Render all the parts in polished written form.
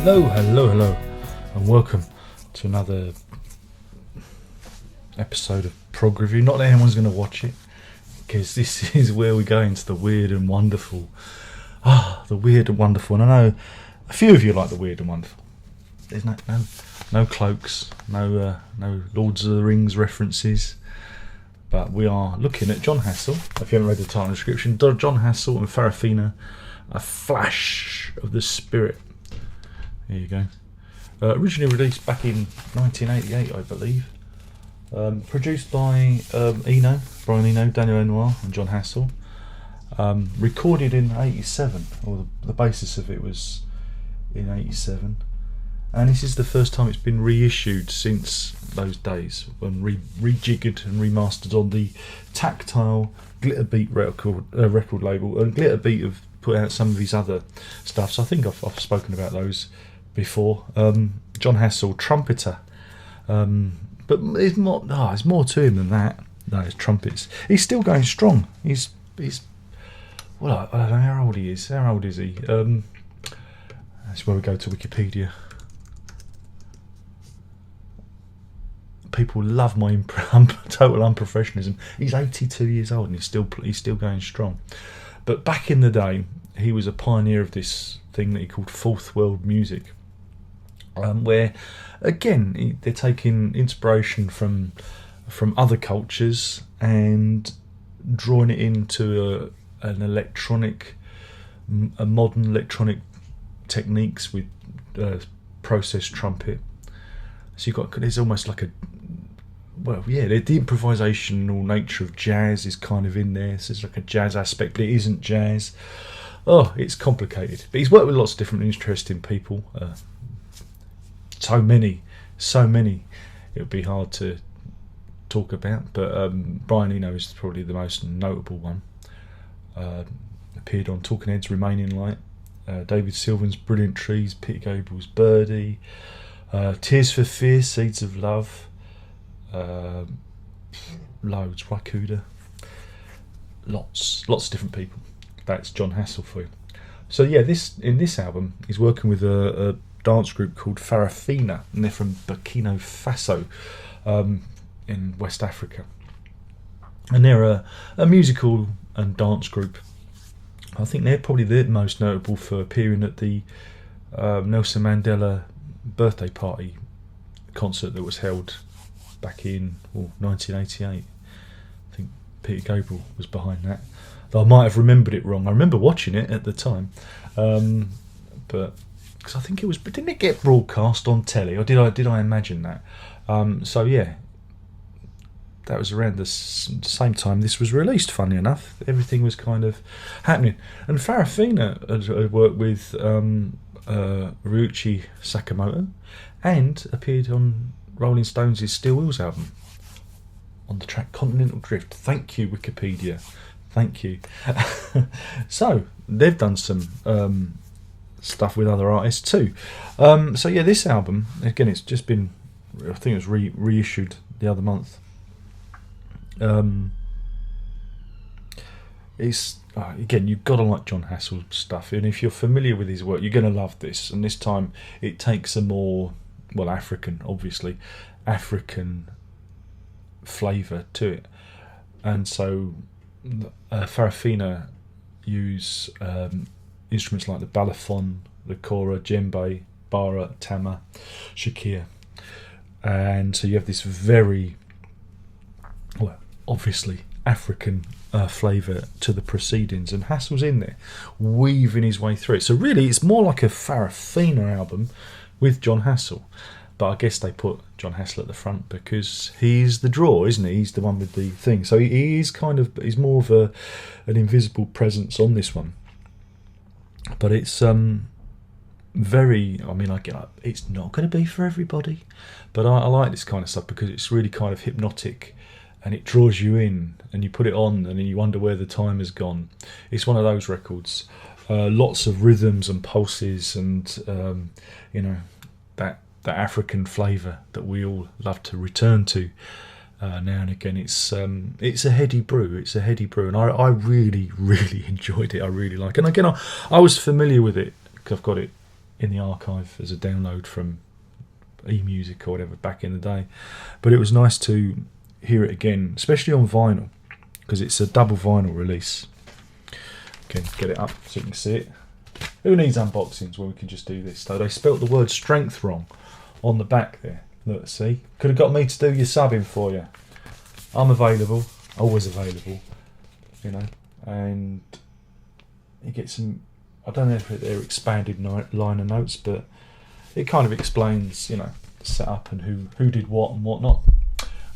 Hello, and welcome to another episode of Prog Review. Not that anyone's going to watch it, because this is where we go into the weird and wonderful. The weird and wonderful. And I know a few of you like the weird and wonderful. There's no cloaks, no Lords of the Rings references. But we are looking at John Hassell. If you haven't read the title description, John Hassell and Farafina, A Flash of the Spirit. There you go. Originally released back in 1988, I believe. Produced by Brian Eno, Daniel Lenoir and John Hassell. Recorded in 87, or the basis of it was in 87. And this is the first time it's been reissued since those days, when rejiggered and remastered on the Tactile Glitterbeat record label. And Glitterbeat have put out some of his other stuff, so I think I've spoken about those before. John Hassell, trumpeter, but there's more to him than that. No, it's trumpets. He's still going strong. He's well, I don't know how old he is. How old is he? That's where we go to Wikipedia. People love my total unprofessionalism. He's 82 years old and he's still going strong. But back in the day, he was a pioneer of this thing that he called fourth world music, where again they're taking inspiration from other cultures and drawing it into a modern electronic techniques with processed trumpet. So there's almost like the improvisational nature of jazz is kind of in there. So there's like a jazz aspect, but it isn't jazz. Oh, it's complicated. But he's worked with lots of different interesting people. So many. It would be hard to talk about. But Brian Eno is probably the most notable one. Appeared on Talking Heads' Remaining Light. David Sylvian's Brilliant Trees, Peter Gabriel's Birdie. Tears for Fears, Seeds of Love, loads, Rakuda, lots of different people. That's John Hassell for you. So yeah, in this album, he's working with a dance group called Farafina, and they're from Burkina Faso, in West Africa. And they're a musical and dance group. I think they're probably the most notable for appearing at the Nelson Mandela birthday party concert that was held back in 1988. I think Peter Gabriel was behind that, though I might have remembered it wrong. I remember watching it at the time, but because I think didn't it get broadcast on telly, or did I imagine that? So yeah, that was around the same time this was released. Funny enough, everything was kind of happening. And Farafina had worked with Ryuichi Sakamoto and appeared on Rolling Stones' Steel Wheels album on the track Continental Drift. Thank you, Wikipedia. Thank you. So they've done some stuff with other artists too. So yeah, this album, again, it's just been, I think it was reissued the other month. It's again, you've got to like John Hassell stuff, and if you're familiar with his work, you're going to love this. And this time it takes a more African flavour to it. And so Farafina use instruments like the balafon, the kora, djembe, bara, tama, shakir, and so you have this very obviously African flavour to the proceedings, and Hassell's in there weaving his way through it. So really it's more like a Farafina album with John Hassell, but I guess they put John Hassell at the front because he's the draw, isn't he? He's the one with the thing, so he's more of an invisible presence on this one. But it's very, I get it, it's not going to be for everybody, but I like this kind of stuff because it's really kind of hypnotic and it draws you in, and you put it on and then you wonder where the time has gone. It's one of those records, lots of rhythms and pulses, and that African flavour that we all love to return to now and again. It's a heady brew. And I really enjoyed it. I really like it. And again, I was familiar with it because I've got it in the archive as a download from eMusic or whatever back in the day. But it was nice to hear it again, especially on vinyl, because it's a double vinyl release. Okay, get it up so you can see it. Who needs unboxings when we can just do this? So they spelt the word strength wrong on the back there. Look, see? Could have got me to do your subbing for you. I'm available, always available, you know. And you get some, I don't know if they're expanded liner notes, but it kind of explains, you know, the setup and who did what and what not,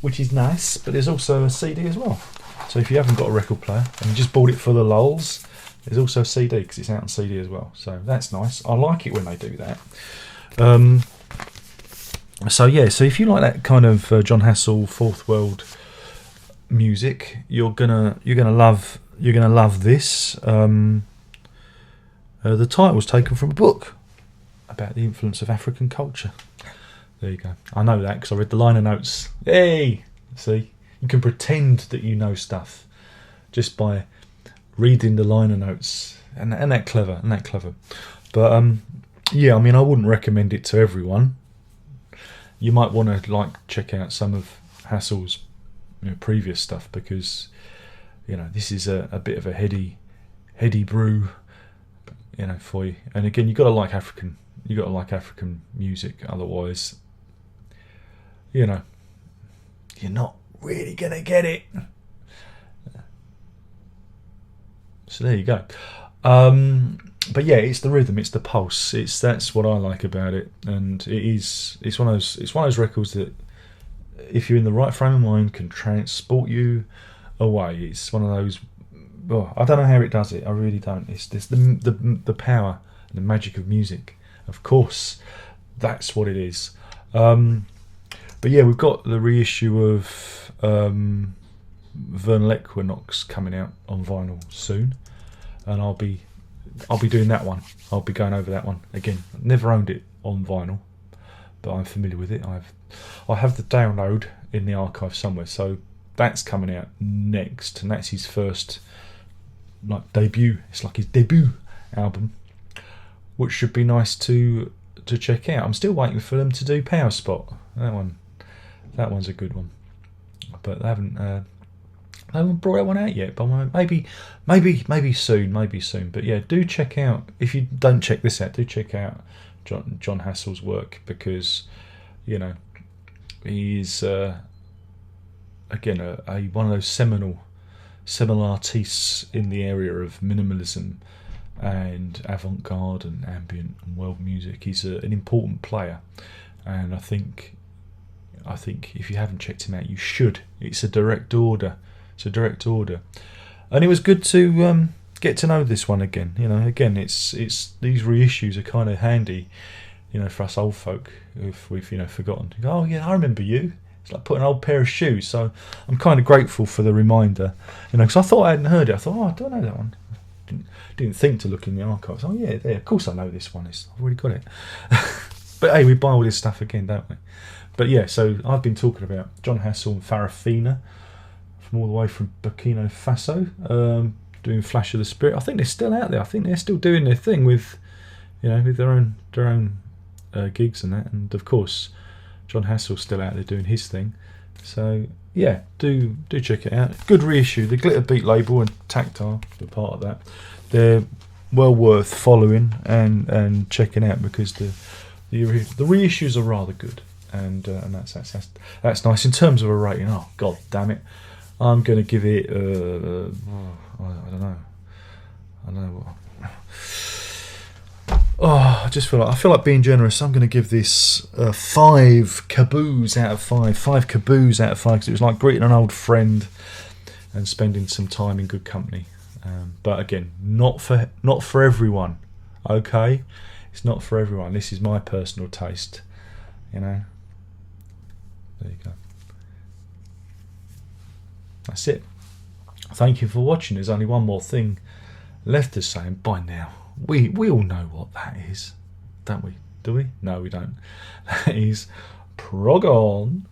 which is nice. But there's also a CD as well. So if you haven't got a record player and you just bought it for the lols, there's also a CD because it's out on CD as well. So that's nice. I like it when they do that. So yeah, so if you like that kind of John Hassell Fourth World music, you're gonna love this. The title was taken from a book about the influence of African culture. There you go. I know that because I read the liner notes. Hey, see, you can pretend that you know stuff just by reading the liner notes, and that clever, But yeah, I mean, I wouldn't recommend it to everyone. You might want to check out some of Hassell's previous stuff, because this is a bit of a heady brew, for you. And again, you've got to like African music, otherwise you're not really gonna get it. So there you go. But yeah, it's the rhythm, it's the pulse. That's what I like about it, and it's one of those records that, if you're in the right frame of mind, can transport you away. It's one of those. Oh, I don't know how it does it. I really don't. It's the power and the magic of music. Of course, that's what it is. But yeah, we've got the reissue of Vernal Equinox coming out on vinyl soon, and I'll be doing that one. I'll be going over that one again. I've never owned it on vinyl, but I'm familiar with it. I have the download in the archive somewhere, so that's coming out next, and that's his first debut. It's like his debut album, which should be nice to check out. I'm still waiting for them to do Power Spot. That one's a good one, but they haven't brought that one out yet. But maybe soon. But yeah, do check out, if you don't check this out, do check out John Hassell's work, because he's again one of those seminal artists in the area of minimalism and avant-garde and ambient and world music. He's an important player, and I think if you haven't checked him out, you should. It's a direct order. And it was good to get to know this one again. Again, it's these reissues are kind of handy, for us old folk if we've forgotten. You go, oh yeah, I remember you. It's like putting an old pair of shoes. So I'm kind of grateful for the reminder, because I thought I hadn't heard it. I thought, I don't know that one. Didn't think to look in the archives. Oh yeah, there. Of course I know this one. I've already got it. But hey, we buy all this stuff again, don't we? But yeah, so I've been talking about John Hassell and Farafina from all the way from Burkina Faso, doing Flash of the Spirit. I think they're still out there. I think they're still doing their thing with their own gigs and that. And of course, John Hassell's still out there doing his thing. So yeah, do check it out. Good reissue. The Glitter Beat label and Tactile are part of that. They're well worth following and checking out, because the reissues are rather good, and that's nice. In terms of a rating, oh god damn it, I'm going to give it I don't know what. Oh, I feel like being generous. I'm going to give this 5 caboos out of 5. 5 caboos out of 5, because it was like greeting an old friend and spending some time in good company. But again, not for everyone. Okay, it's not for everyone. This is my personal taste. There you go. That's it. Thank you for watching. There's only one more thing left to say, and by now we all know what that is, don't we? Do we? No, we don't. That is Prog on.